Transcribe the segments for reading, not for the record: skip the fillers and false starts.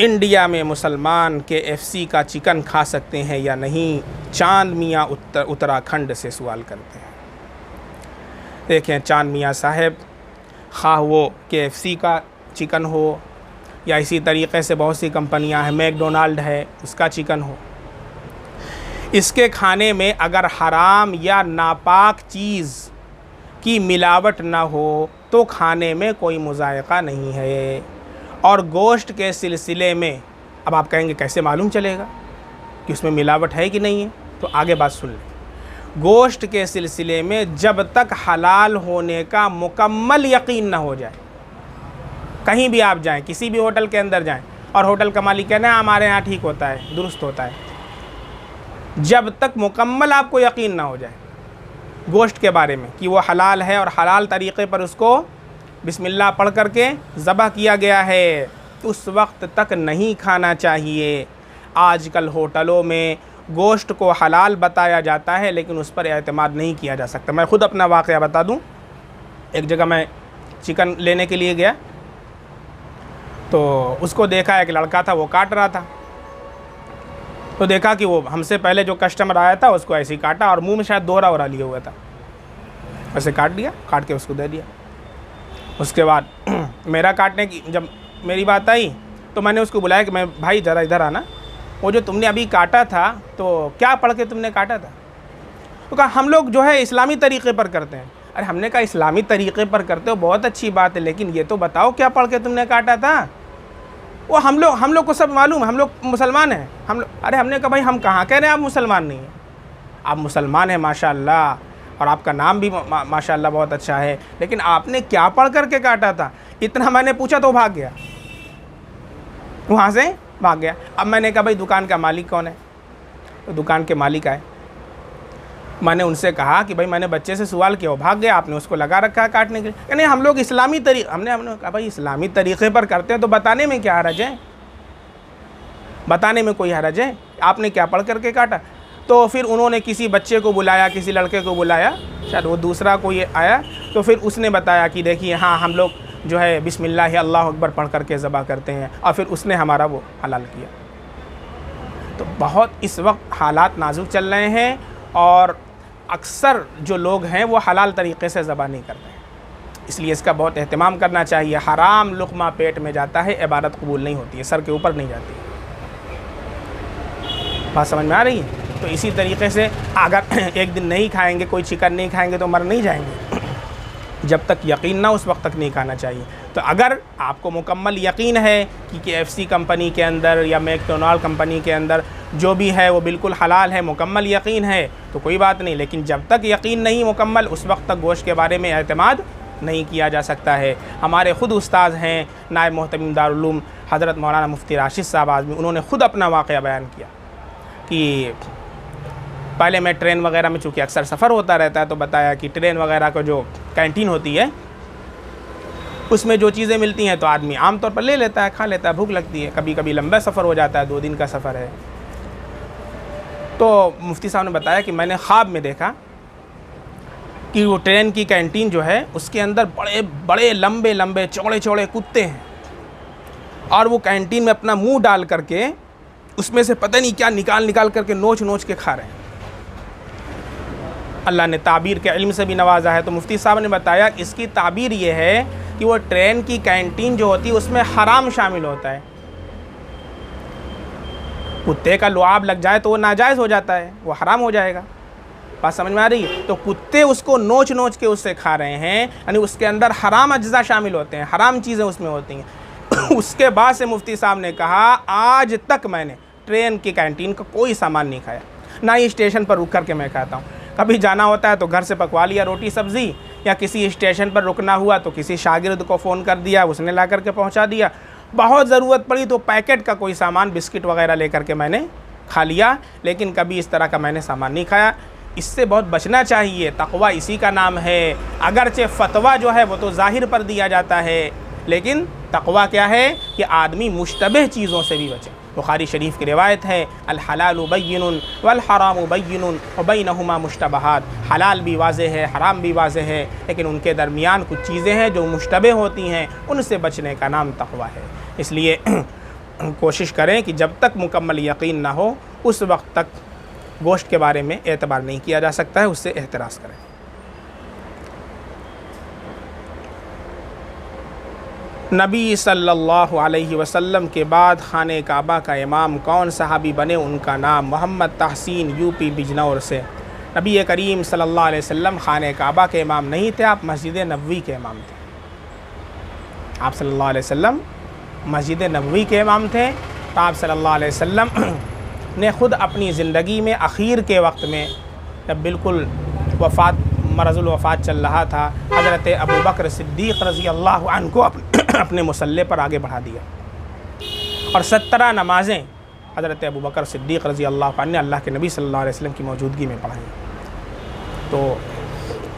India में मुसलमान KFC का चिकन खा सकते हैं या नहीं? चांद मियाँ उत्तराखंड से सवाल करते हैं। देखें चांद मियाँ साहब, खा वो KFC का चिकन हो या इसी तरीक़े से बहुत सी कंपनियां हैं, मैकडोनाल्ड है, उसका चिकन हो, इसके खाने में अगर हराम या नापाक चीज़ की मिलावट ना हो तो खाने में कोई मुज़ायक़ा नहीं है। और गोश्त के सिलसिले में अब आप कहेंगे कैसे मालूम चलेगा कि उसमें मिलावट है कि नहीं है? तो आगे बात सुन लें। गोश्त के सिलसिले में जब तक हलाल होने का मुकम्मल यकीन ना हो जाए, कहीं भी आप जाएं, किसी भी होटल के अंदर जाएं और होटल का मालिक कहना है हमारे यहाँ ठीक होता है, दुरुस्त होता है, जब तक मुकम्मल आपको यकीन ना हो जाए गोश्त के बारे में कि वो हलाल है और हलाल तरीक़े पर उसको बिस्मिल्लाह पढ़ करके ज़बह किया गया है, उस वक्त तक नहीं खाना चाहिए। आजकल होटलों में गोश्त को हलाल बताया जाता है लेकिन उस पर एतमाद नहीं किया जा सकता। मैं ख़ुद अपना वाक़या बता दूं। एक जगह मैं चिकन लेने के लिए गया तो उसको देखा, एक लड़का था वो काट रहा था, तो देखा कि वो हमसे पहले जो कस्टमर आया था उसको ऐसे ही काटा और मुंह में शायद दोहरा वोरा लिया हुआ था, ऐसे काट दिया, काट के उसको दे दिया। उसके बाद मेरा काटने की जब मेरी बात आई तो मैंने उसको बुलाया कि मैं भाई ज़रा इधर आना, वो जो तुमने अभी काटा था तो क्या पढ़ के तुमने काटा था? तो कहा हम लोग जो है इस्लामी तरीक़े पर करते हैं। अरे हमने कहा इस्लामी तरीक़े पर करते हो बहुत अच्छी बात है, लेकिन ये तो बताओ क्या पढ़ के तुमने काटा था? वो हम लोग को सब मालूम है, हम लोग मुसलमान हैं हम लोग। अरे हमने कहा भाई हम कहाँ कह रहे हैं आप मुसलमान नहीं हैं, आप मुसलमान हैं माशाअल्लाह, और आपका नाम भी माशाअल्लाह बहुत अच्छा है, लेकिन आपने क्या पढ़ करके काटा था? इतना मैंने पूछा तो भाग गया, वहाँ से भाग गया। अब मैंने कहा भाई दुकान का मालिक कौन है? तो दुकान के मालिक आए, मैंने उनसे कहा कि भाई मैंने बच्चे से सवाल किया, वो भाग गया, आपने उसको लगा रखा है काटने के लिए। नहीं हम लोग इस्लामी तरीक़े, हमने कहा भाई इस्लामी तरीक़े पर करते हैं तो बताने में क्या हरज है? बताने में कोई हरज है? आपने क्या पढ़ करके काटा? तो फिर उन्होंने किसी बच्चे को बुलाया, किसी लड़के को बुलाया, शायद वो दूसरा कोई आया, तो फिर उसने बताया कि देखिए हाँ हम लोग जो है बिस्मिल्लाह अल्लाह अकबर पढ़ करके ज़बह करते हैं, और फिर उसने हमारा वो हलाल किया। तो बहुत इस वक्त हालात नाजुक चल रहे हैं और अक्सर जो लोग हैं वो हलाल तरीक़े से ज़बह नहीं करते हैं, इसलिए इसका बहुत एहतमाम करना चाहिए। हराम लुक़मा पेट में जाता है, इबादत कबूल नहीं होती है, सर के ऊपर नहीं जाती है। बात समझ में आ रही है? तो इसी तरीक़े से अगर एक दिन नहीं खाएंगे, कोई चिकन नहीं खाएंगे तो मर नहीं जाएंगे। जब तक यकीन ना उस वक्त तक नहीं खाना चाहिए। तो अगर आपको मुकम्मल यकीन है कि KFC कंपनी के अंदर या मैकडोनाल्ड कंपनी के अंदर जो भी है वो बिल्कुल हलाल है, मुकम्मल यकीन है, तो कोई बात नहीं, लेकिन जब तक यकीन नहीं मुकम्मल उस वक्त तक गोश्त के बारे में एतमाद नहीं किया जा सकता है। हमारे ख़ुद उस्ताद हैं नायब मोहतमिम दारुल उलूम हज़रत मौलाना मुफ्ती राशिद साहब आज़मी, उन्होंने ख़ुद अपना वाक़या बयान किया कि पहले मैं ट्रेन वगैरह में चूँकि अक्सर सफ़र होता रहता है तो बताया कि ट्रेन वगैरह का जो कैंटीन होती है उसमें जो चीज़ें मिलती हैं तो आदमी आमतौर पर ले लेता है, खा लेता है, भूख लगती है, कभी कभी लंबा सफ़र हो जाता है, 2 दिन का सफ़र है। तो मुफ्ती साहब ने बताया कि मैंने ख्वाब में देखा कि वो ट्रेन की कैंटीन जो है उसके अंदर बड़े बड़े लंबे लंबे चौड़े चौड़े कुत्ते हैं, और वो कैंटीन में अपना मुंह डाल करके उसमें से पता नहीं क्या निकाल निकाल करके नोच नोच के खा रहे हैं। अल्लाह ने ताबीर के इल्म से भी नवाजा है। तो मुफ्ती साहब ने बताया इसकी ताबीर ये है कि वो ट्रेन की कैंटीन जो होती है उसमें हराम शामिल होता है। कुत्ते का लुआब लग जाए तो वो नाजायज़ हो जाता है, वो हराम हो जाएगा। बात समझ में आ रही है? तो कुत्ते उसको नोच नोच के उससे खा रहे हैं, यानी उसके अंदर हराम अज्जा शामिल होते हैं, हराम चीज़ें उसमें होती हैं। उसके बाद से मुफ्ती साहब ने कहा आज तक मैंने ट्रेन की कैंटीन का कोई सामान नहीं खाया, ना ही स्टेशन पर रुक कर के मैं खाता हूँ। कभी जाना होता है तो घर से पकवा लिया रोटी सब्ज़ी, या किसी स्टेशन पर रुकना हुआ तो किसी शागिर्द को फ़ोन कर दिया, उसने ला कर के पहुँचा दिया। बहुत ज़रूरत पड़ी तो पैकेट का कोई सामान बिस्किट वगैरह लेकर के मैंने खा लिया, लेकिन कभी इस तरह का मैंने सामान नहीं खाया। इससे बहुत बचना चाहिए, तक़वा इसी का नाम है। अगरचे फ़तवा जो है वो तो ज़ाहिर पर दिया जाता है, लेकिन तक़वा क्या है कि आदमी मुश्तबह चीज़ों से भी बचे। बुखारी शरीफ की रिवायत है अल हलालु बय्यिनुन वल हरामु बय्यिनुन व बैनहुमा मुश्तबहात। हलाल भी वाज़ेह है, हराम भी वाज़ेह है, लेकिन उनके दरमियान कुछ चीज़ें हैं जो मुश्तबह होती हैं, उनसे बचने का नाम तक़वा है। इसलिए कोशिश करें कि जब तक मुकम्मल यकीन ना हो उस वक्त तक गोश्त के बारे में एतबार नहीं किया जा सकता है, उससे एहतराज़ करें। नबी सल्लल्लाहु अलैहि वसल्लम के बाद खाने काबा का इमाम कौन सहाबी बने? उनका नाम मोहम्मद तहसीन, यूपी बिजनौर से। नबी करीम सल्लल्लाहु अलैहि वसल्लम खाने काबा के इमाम नहीं थे, आप मस्जिद नबवी के इमाम थे। आप सल्लल्लाहु अलैहि वसल्लम मस्जिद नबवी के इमाम थे। तो आप सल्लल्लाहु अलैहि वसल्लम ने ख़ुद अपनी ज़िंदगी में आखिर के वक्त में जब बिल्कुल मरज़ुल वफ़ात चल रहा था, हज़रत अबू बकर सिद्दीक़ रज़ी अल्लाह अन्हु को अपने मुसल्ले पर आगे बढ़ा दिया और 17 नमाज़ें हज़रत अबू बकर सिद्दीक़ रज़ी अल्लाह अन्हु ने अल्लाह के नबी सल्लल्लाहु अलैहि वसल्लम की मौजूदगी में पढ़ाई। तो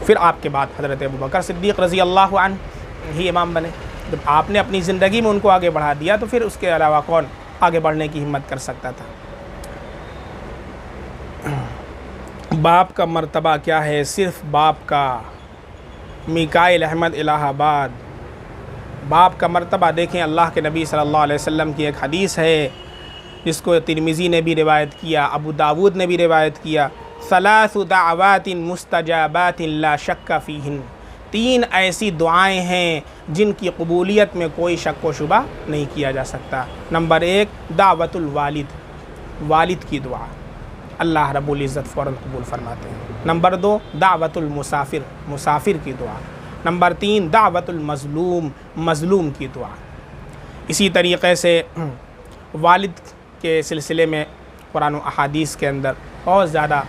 फिर आपके बाद हज़रत अबू बकर सिद्दीक़ रज़ी अल्लाह अन्हु ही इमाम बने। जब आपने अपनी ज़िंदगी में उनको आगे बढ़ा दिया तो फिर उसके अलावा कौन आगे बढ़ने की हिम्मत कर सकता था? बाप का मर्तबा क्या है? सिर्फ़ बाप का। मिकाइल अहमद इलाहाबाद। बाप का मर्तबा देखें, अल्लाह के नबी सल्लल्लाहु अलैहि वसल्लम की एक हदीस है जिसको तिरमिज़ी ने भी रिवायत किया, अबू दाऊद ने भी रिवायत किया। सलासु दाअवातिन मुस्तजाबातिन ला शक्का फ़ीहिन। 3 ऐसी दुआएं हैं जिनकी कबूलियत में कोई शक व शुबा नहीं किया जा सकता। नंबर 1 दावतुल वालिद, वालिद की दुआ, अल्लाह रब्बुल इज़्ज़त फ़ौरन कबूल फरमाते हैं। नंबर 2 दावतुल मुसाफिर, मुसाफिर की दुआ। नंबर 3 दावतुल मज़लूम, मज़लूम की दुआ। इसी तरीक़े से वालिद के सिलसिले में कुरान व अहादीस के अंदर बहुत ज़्यादा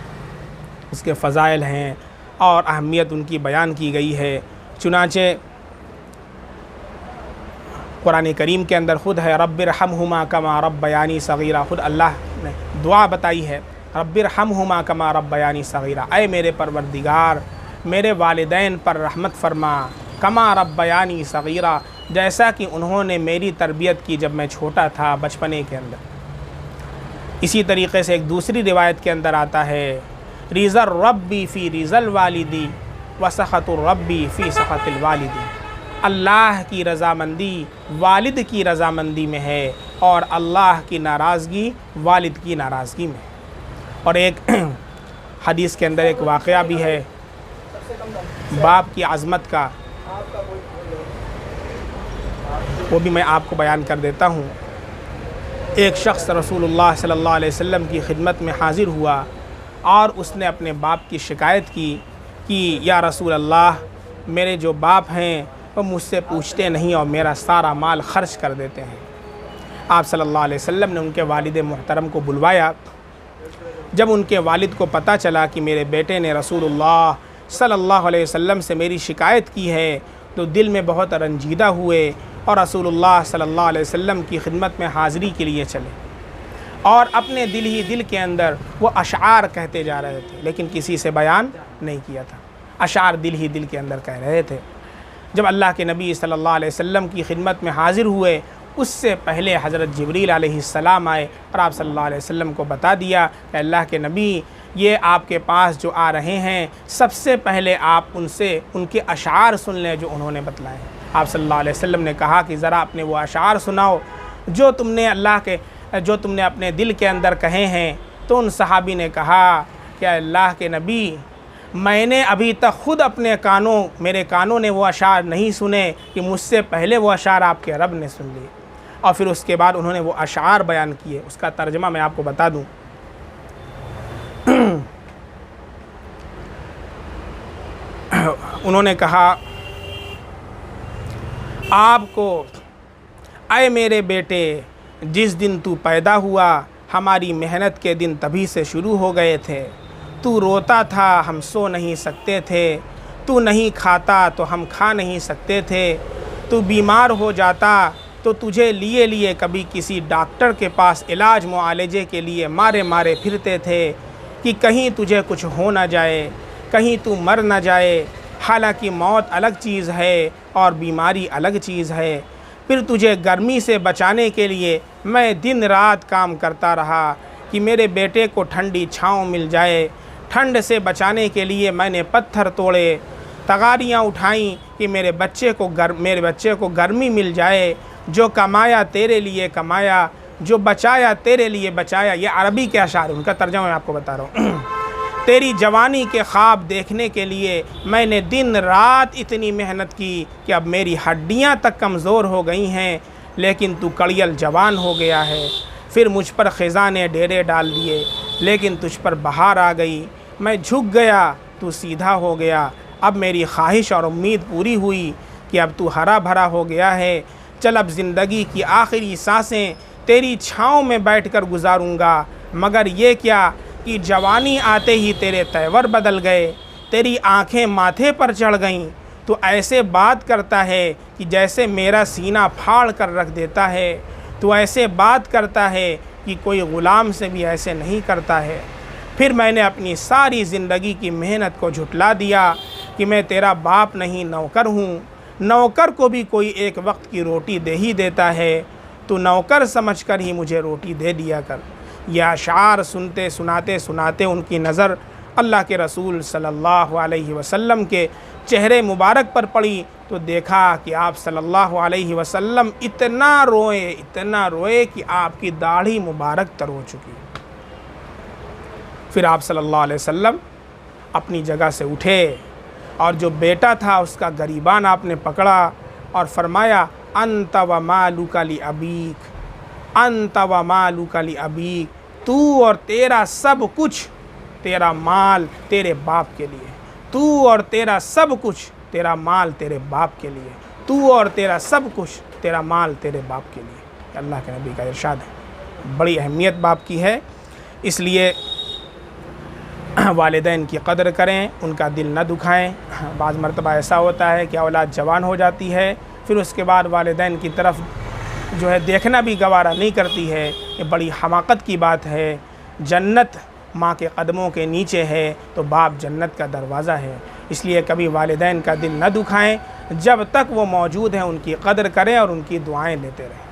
उसके फ़ज़ाइल हैं और अहमियत उनकी बयान की गई है। चुनांचे कुरान करीम के अंदर ख़ुद है रब्बिरहमहुमा कमा रब्बयानी सगीरा, ख़ुद अल्लाह ने दुआ बताई है रब्बिरहमहुमा कमा रब्बयानी सगीरा, ऐ मेरे परवरदिगार मेरे वालिदैन पर रहमत फरमा, कमा रब्बयानी सगीरा, जैसा कि उन्होंने मेरी तरबियत की जब मैं छोटा था बचपने के अंदर। इसी तरीक़े से एक दूसरी रिवायत के अंदर आता है रिज़र रब्बी फ़ी रिज़ल वालिदी व सख़तुर रब्बी फ़ी सख़तिल वालिदी। अल्लाह की रज़ामंदी वालिद की रज़ामंदी में है और अल्लाह की नाराज़गी वालिद की नाराज़गी में। और एक हदीस के अंदर एक वाक़या भी है बाप की आज़मत का, वो भी मैं आपको बयान कर देता हूँ। एक शख्स रसूलुल्लाह सल्लल्लाहु अलैहि वसल्लम की खिदमत में हाज़िर हुआ और उसने अपने बाप की शिकायत की कि या रसूल अल्लाह, मेरे जो बाप हैं वो मुझसे पूछते नहीं और मेरा सारा माल ख़र्च कर देते हैं। आप सल्लल्लाहु अलैहि वसल्लम ने उनके वालिद मोहतरम को बुलवाया। जब उनके वालिद को पता चला कि मेरे बेटे ने रसूलुल्लाह सल्लल्लाहु अलैहि वसल्लम से मेरी शिकायत की है तो दिल में बहुत रंजीदा हुए और रसूलुल्लाह सल्लल्लाहु अलैहि वसल्लम की खिदमत में हाज़िरी के लिए चले और अपने दिल ही दिल के अंदर वो अशार कहते जा रहे थे, लेकिन किसी से बयान नहीं किया था। अशार दिल ही दिल के अंदर कह रहे थे। जब अल्लाह के नबी सल्लल्लाहु अलैहि वसल्लम की खिदमत में हाज़िर हुए उससे पहले हज़रत जिब्रील अलैहिस्सलाम आए और आप सल्लल्लाहु अलैहि वसल्लम को बता दिया कि अल्लाह के नबी ये आपके पास जो आ रहे हैं सबसे पहले आप उनसे उनके अशार सुन लें जो उन्होंने बतलाए। आप सल्लल्लाहु अलैहि वसल्लम ने कहा कि ज़रा अपने वो अशार सुनाओ जो तुमने अपने दिल के अंदर कहे हैं। तो उन सहाबी ने कहा कि अल्लाह के नबी, मैंने अभी तक ख़ुद अपने मेरे कानों ने वो अशार नहीं सुने कि मुझसे पहले वो अशार आपके रब ने सुन लिए। और फिर उसके बाद उन्होंने वो अशार बयान किए। उसका तर्जमा मैं आपको बता दूं। उन्होंने कहा, आपको ऐ मेरे बेटे, जिस दिन तू पैदा हुआ हमारी मेहनत के दिन तभी से शुरू हो गए थे। तू रोता था हम सो नहीं सकते थे, तू नहीं खाता तो हम खा नहीं सकते थे, तू बीमार हो जाता तो तुझे लिए लिए कभी किसी डॉक्टर के पास इलाज मुआलजे के लिए मारे मारे फिरते थे कि कहीं तुझे कुछ हो ना जाए, कहीं तू मर ना जाए। हालांकि मौत अलग चीज़ है और बीमारी अलग चीज़ है। फिर तुझे गर्मी से बचाने के लिए मैं दिन रात काम करता रहा कि मेरे बेटे को ठंडी छाँव मिल जाए। ठंड से बचाने के लिए मैंने पत्थर तोड़े, तगारियाँ उठाईं कि मेरे बच्चे को गर्मी मिल जाए। जो कमाया तेरे लिए कमाया, जो बचाया तेरे लिए बचाया। ये अरबी के अशार, उनका तर्जुमा मैं आपको बता रहा हूँ। तेरी जवानी के ख्वाब देखने के लिए मैंने दिन रात इतनी मेहनत की कि अब मेरी हड्डियाँ तक कमज़ोर हो गई हैं, लेकिन तू कड़ियल जवान हो गया है। फिर मुझ पर ख़ज़ा ने डेरे डाल दिए, लेकिन तुझ पर बहार आ गई। मैं झुक गया, तू सीधा हो गया। अब मेरी ख्वाहिश और उम्मीद पूरी हुई कि अब तू हरा भरा हो गया है। चल अब ज़िंदगी की आखिरी सांसें तेरी छाँव में बैठकर गुजारूँगा। मगर ये क्या कि जवानी आते ही तेरे तेवर बदल गए, तेरी आंखें माथे पर चढ़ गईं। तो ऐसे बात करता है कि जैसे मेरा सीना फाड़ कर रख देता है। तो ऐसे बात करता है कि कोई ग़ुलाम से भी ऐसे नहीं करता है। फिर मैंने अपनी सारी ज़िंदगी की मेहनत को झुटला दिया कि मैं तेरा बाप नहीं नौकर हूँ। नौकर को भी कोई एक वक्त की रोटी दे ही देता है, तो नौकर समझकर ही मुझे रोटी दे दिया कर। यह अशार सुनते सुनाते सुनाते उनकी नज़र अल्लाह के रसूल सल्लल्लाहु अलैहि वसल्लम के चेहरे मुबारक पर पड़ी, तो देखा कि आप सल्लल्लाहु अलैहि वसल्लम इतना रोए कि आपकी दाढ़ी मुबारक तर हो चुकी। फिर आप सल्लल्लाहु अलैहि वसल्लम अपनी जगह से उठे और जो बेटा था उसका गरीबान आपने पकड़ा और फरमाया, अंत व मालुका लि अबीक, अंत व मालुका लि अबीक, तू और तेरा सब कुछ, तेरा माल तेरे बाप के लिए। तू और तेरा सब कुछ, तेरा माल तेरे बाप के लिए। तू और तेरा सब कुछ, तेरा माल तेरे बाप के लिए। अल्लाह के नबी का इरशाद है। बड़ी अहमियत बाप की है, इसलिए वालिदैन की कदर करें, उनका दिल न दुखाएं। बाज़ मरतबा ऐसा होता है कि औलाद जवान हो जाती है, फिर उसके बाद वालिदैन की तरफ जो है देखना भी गवारा नहीं करती है। ये बड़ी हमाकत की बात है। जन्नत माँ के कदमों के नीचे है, तो बाप जन्नत का दरवाज़ा है। इसलिए कभी वालिदैन का दिल न दुखाएं, जब तक वो मौजूद हैं उनकी कदर करें और उनकी दुआएं लेते रहें।